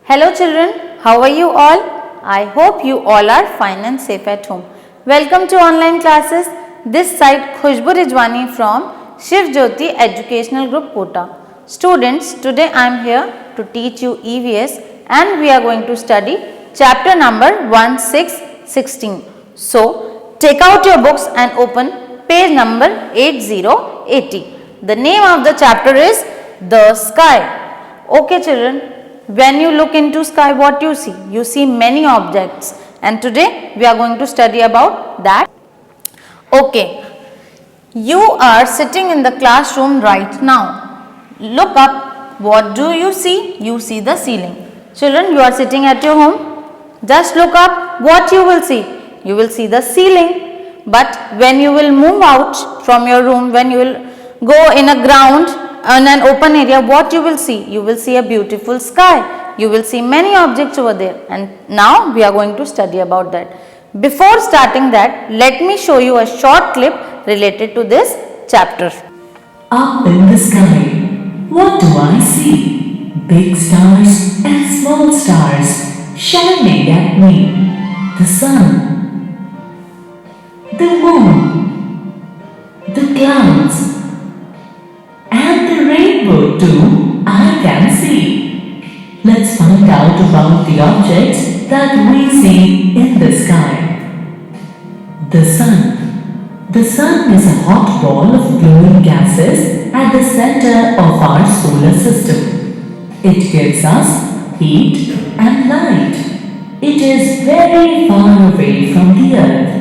Hello children, how are you all? I hope you all are fine and safe at home. Welcome to online classes. This side Khushbu Rijwani from Shiv Jyoti Educational Group Kota. Students, today I am here to teach you EVS and we are going to study chapter number 1616. So, take out your books and open page number 8080. The name of the chapter is The Sky. Okay children, when you look into sky, what you see? You see many objects and today we are going to study about that. Okay, you are sitting in the classroom right now. Look up, what do you see? You see the ceiling. Children, you are sitting at your home. Just look up, what you will see? You will see the ceiling. But when you will move out from your room, when you will go in a ground, in an open area, what you will see? You will see a beautiful sky. You will see many objects over there, and now we are going to study about that. Before starting that, let me show you a short clip related to this chapter. Up in the sky, what do I see? Big stars and small stars shining at me. The sun, the moon, the clouds, and the rainbow too, I can see. Let's find out about the objects that we see in the sky. The sun. The sun is a hot ball of glowing gases at the center of our solar system. It gives us heat and light. It is very far away from the earth.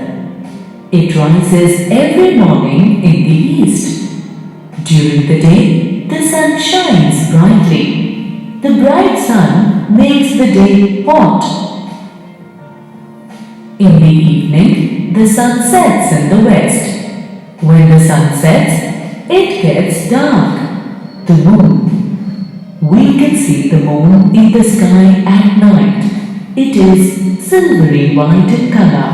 It rises every morning in the east. During the day, the sun shines brightly. The bright sun makes the day hot. In the evening, the sun sets in the west. When the sun sets, it gets dark. The moon. We can see the moon in the sky at night. It is silvery white in color.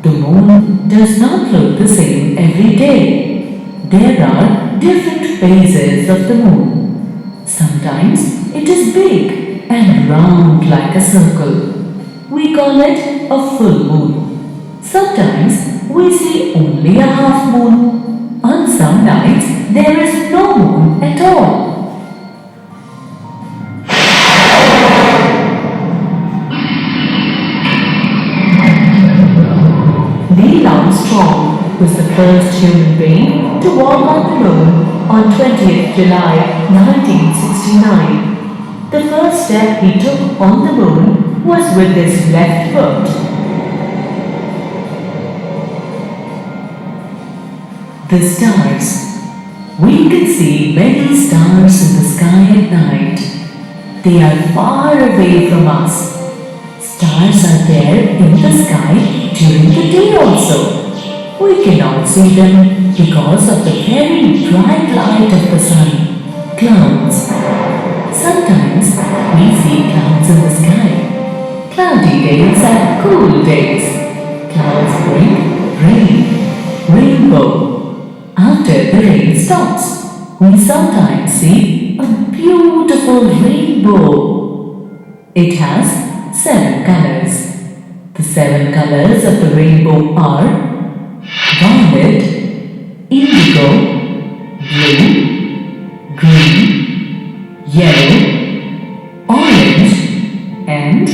The moon does not look the same every day. There are different phases of the moon. Sometimes it is big and round like a circle. We call it a full moon. Sometimes we see only a half moon. On some nights there is no moon at all. Neil Armstrong was the first human being to walk on the moon on 20th July 1969. The first step he took on the moon was with his left foot. The stars. We can see many stars in the sky at night. They are far away from us. Stars are there in the sky during the day also. We cannot see them because of the very bright light of the sun. Clouds. Sometimes we see clouds in the sky. Cloudy days and cool days. Clouds bring rain, rainbow. After the rain stops, we sometimes see a beautiful rainbow. It has 7 colors. The 7 colors of the rainbow are violet, indigo, blue, green, yellow, orange and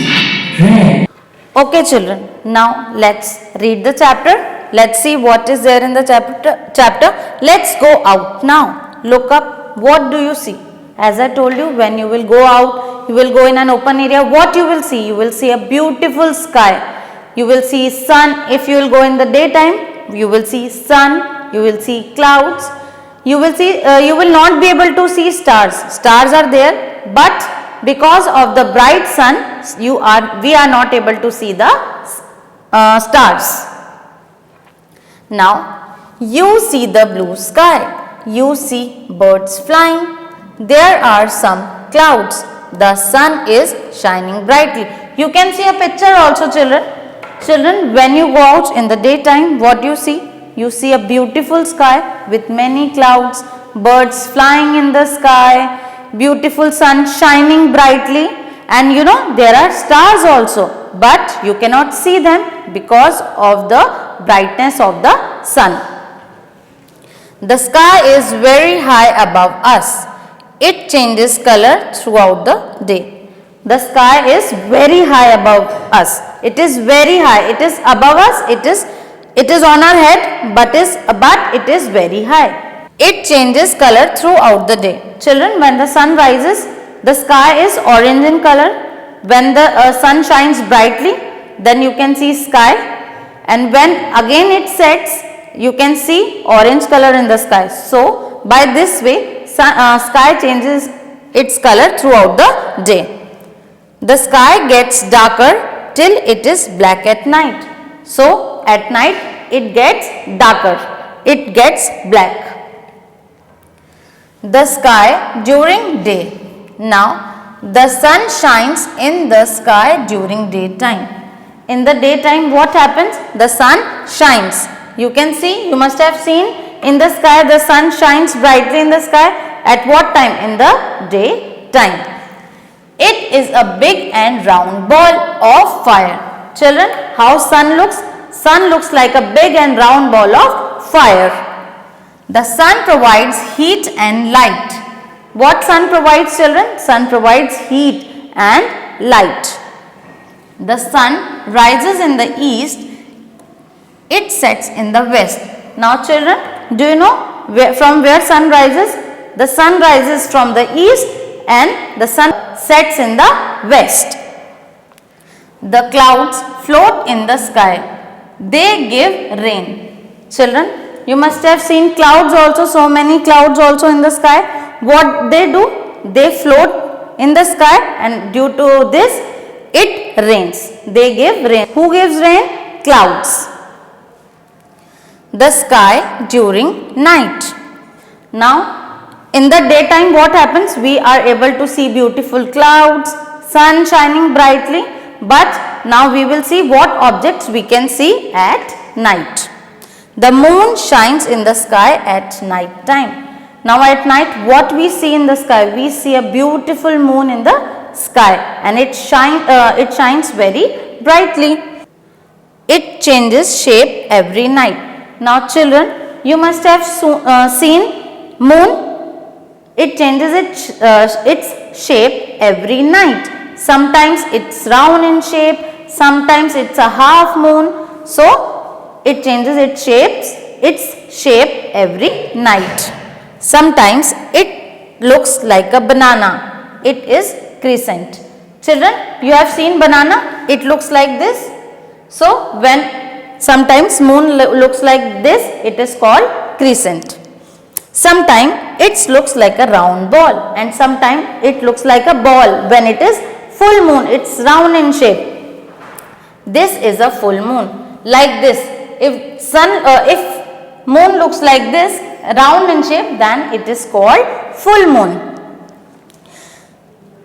red. Okay children, now let's read the chapter. Let's see what is there in the chapter. Let's go out now. Look up, what do you see? As I told you, when you will go out, you will go in an open area, what you will see? You will see a beautiful sky. You will see sun. If you will go in the daytime, you will see sun, you will see clouds. You will not be able to see stars. Stars are there, but because of the bright sun, we are not able to see the stars. Now, you see the blue sky. You see birds flying. There are some clouds. The sun is shining brightly. You can see a picture also children. Children, when you go out in the daytime, what you see? You see a beautiful sky with many clouds, birds flying in the sky, beautiful sun shining brightly, and you know there are stars also, but you cannot see them because of the brightness of the sun. The sky is very high above us. It changes color throughout the day. The sky is very high above us. It is very high. It is above us. It is on our head, but it is very high. It changes color throughout the day. Children, when the sun rises, the sky is orange in color. When the sun shines brightly, then you can see sky, and when again it sets, you can see orange color in the sky. So by this way, sky changes its color throughout the day. The sky gets darker till it is black at night. So at night it gets darker, it gets black. The sky during day. Now the sun shines in the sky during daytime. In the daytime what happens? The sun shines. You can see, you must have seen in the sky the sun shines brightly in the sky. At what time? In the daytime. It is a big and round ball of fire. Children, how sun looks? Sun looks like a big and round ball of fire. The sun provides heat and light. What sun provides, children? Sun provides heat and light. The sun rises in the east, it sets in the west. Now children, do you know from where sun rises? The sun rises from the east and the sun sets in the west. The clouds float in the sky. They give rain. Children, you must have seen clouds also, so many clouds also in the sky. What they do? They float in the sky, and due to this it rains. They give rain. Who gives rain? Clouds. The sky during night. Now in the daytime what happens? We are able to see beautiful clouds, sun shining brightly, but now we will see what objects we can see at night. The moon shines in the sky at night time. Now at night what we see in the sky? We see a beautiful moon in the sky, and it shines very brightly. It changes shape every night. Now children, you must have seen moon. It changes its shape every night. Sometimes it's round in shape, sometimes it's a half moon. So it changes its shape every night. Sometimes it looks like a banana. It is crescent. Children, you have seen banana? It looks like this. So when sometimes moon looks like this, it is called crescent. Sometimes it looks like a round ball, and sometimes it looks like a ball. When it is full moon, it's round in shape. This is a full moon, like this. If moon looks like this, round in shape, then it is called full moon.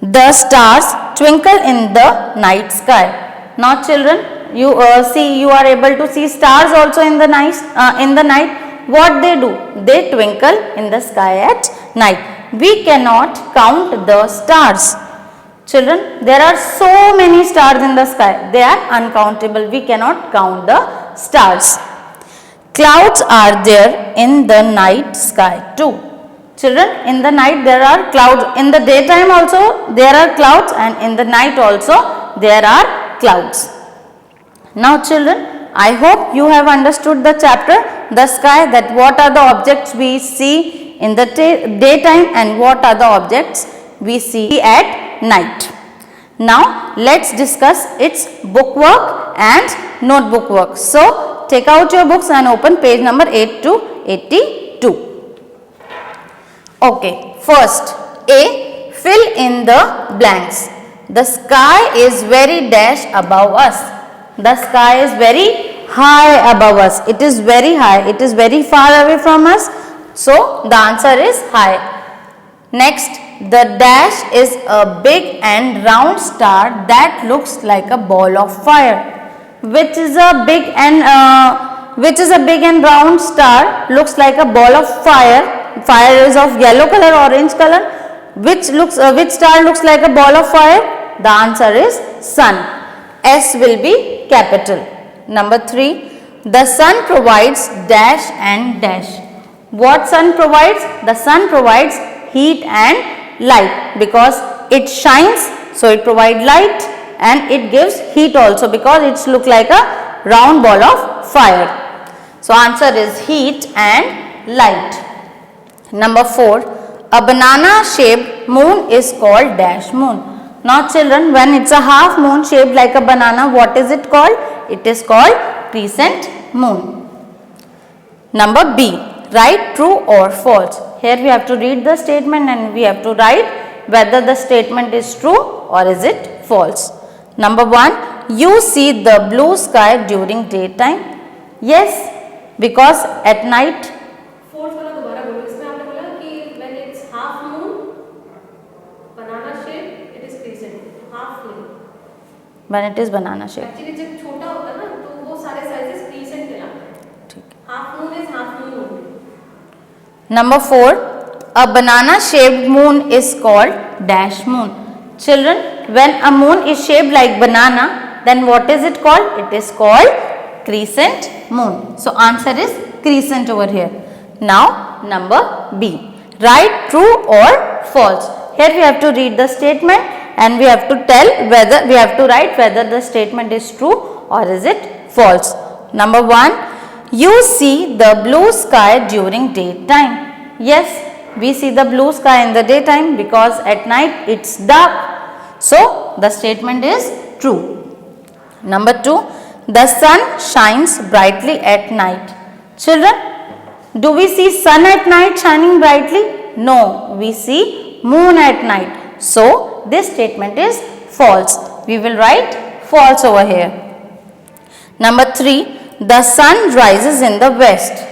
The stars twinkle in the night sky. Now children, you are able to see stars also in the night. What they do? They twinkle in the sky at night. We cannot count the stars. Children, there are so many stars in the sky. They are uncountable. We cannot count the stars. Clouds are there in the night sky too. Children, in the night there are clouds. In the daytime also there are clouds, and in the night also there are clouds. Now children, I hope you have understood the chapter, the sky, that what are the objects we see in the daytime and what are the objects we see at night. Now let's discuss its bookwork and notebook work. So take out your books and open page number 8 to 82. Okay, first A, fill in the blanks. The sky is very dash above us. The sky is very high above us. It is very high. It is very far away from us. So the answer is high. Next, the dash is a big and round star that looks like a ball of fire. Which is a big and round star looks like a ball of fire. Fire is of yellow color, orange color. Which star looks like a ball of fire? The answer is sun. S will be capital. Number 3. The sun provides dash and dash. What sun provides? The sun provides heat and light because it shines, so it provides light, and it gives heat also because it looks like a round ball of fire. So answer is heat and light. Number 4. A banana shaped moon is called dash moon. Now children, when it's a half moon shaped like a banana, what is it called? It is called crescent moon. Number B. Write true or false. Here we have to read the statement and we have to write whether the statement is true or is it false. Number 1. You see the blue sky during daytime. Yes, because at night. Fourth वाला दोबारा बोलो. इसमें आपने बोला कि when it's half moon, banana shape, it is crescent. Half moon. When it is banana shape. Actually जब छोटा होता है ना तो वो सारे sizes crescent कहलाते हैं. ठीक. Half moon is half moon only. Number 4. A banana shaped moon is called dash moon. Children, when a moon is shaped like banana, then what is it called? It is called crescent moon. So answer is crescent over here. Now number B. Write true or false. Here we have to read the statement and we have to tell whether we have to write whether the statement is true or is it false. Number 1. You see the blue sky during daytime. Yes, we see the blue sky in the daytime because at night it's dark. So the statement is true. Number 2. The sun shines brightly at night. Children, do we see sun at night shining brightly? No, we see moon at night. So this statement is false. We will write false over here. Number 3. The sun rises in the west.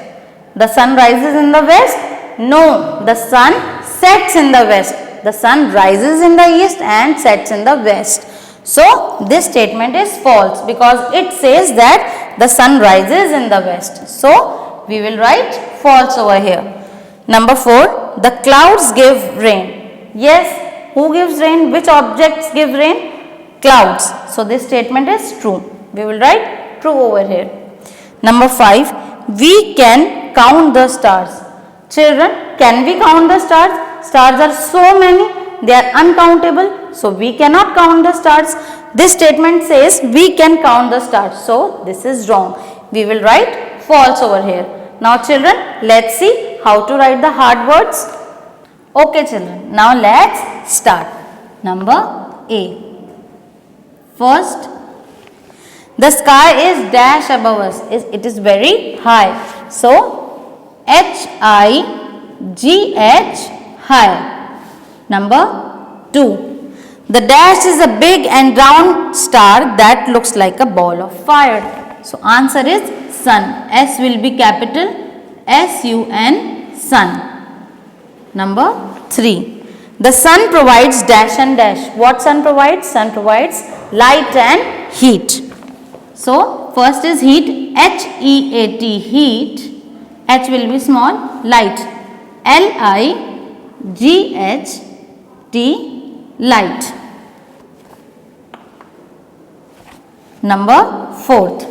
The sun rises in the west? No, the sun sets in the west. The sun rises in the east and sets in the west. So this statement is false because it says that the sun rises in the west. So we will write false over here. Number 4. The clouds give rain. Yes, who gives rain? Which objects give rain? Clouds. So this statement is true. We will write true over here. Number 5. We can count the stars. Children, can we count the stars? Stars are so many, they are uncountable. So we cannot count the stars. This statement says we can count the stars. So this is wrong. We will write false over here. Now children, let's see how to write the hard words. Okay children, now let's start. Number A. First, the sky is dash above us. It is very high. So H-I-G-H, high. Number 2. The dash is a big and round star that looks like a ball of fire. So answer is sun. S will be capital. S-U-N, sun. Number 3. The sun provides dash and dash. What sun provides? Sun provides light and heat. So first is heat. H-E-A-T, heat. H will be small, light. L-I-G-H-T, light. Number 4th.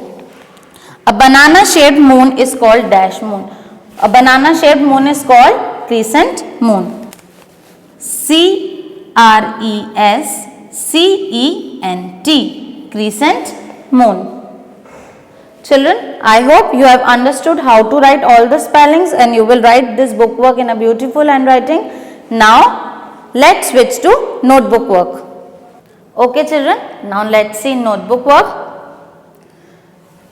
A banana shaped moon is called dash moon. A banana shaped moon is called crescent moon. C-R-E-S-C-E-N-T, crescent moon. Children, I hope you have understood how to write all the spellings and you will write this bookwork in a beautiful handwriting. Now, let's switch to notebook work. Okay children, now let's see notebook work.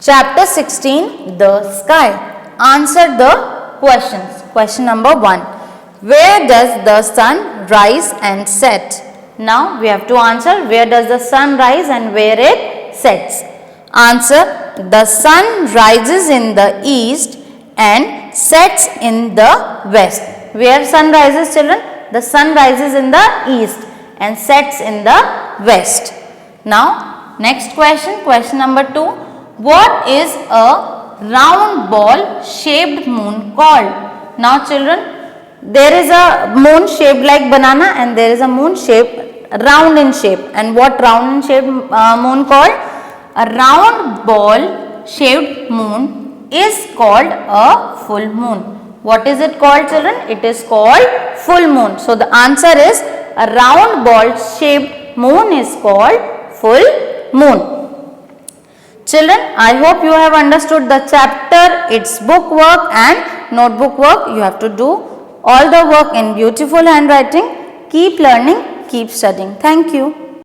Chapter 16, The Sky. Answer the questions. Question number 1. Where does the sun rise and set? Now, we have to answer where does the sun rise and where it sets. Answer. The sun rises in the east and sets in the west. Where sun rises children? The sun rises in the east and sets in the west. Now next question, question number 2. What is a round ball shaped moon called? Now children, there is a moon shaped like banana and there is a moon shaped round in shape. And what round in shape moon called? A round ball shaped moon is called a full moon. What is it called, children? It is called full moon. So the answer is a round ball shaped moon is called full moon. Children, I hope you have understood the chapter, its book work and notebook work. You have to do all the work in beautiful handwriting. Keep learning, keep studying. Thank you.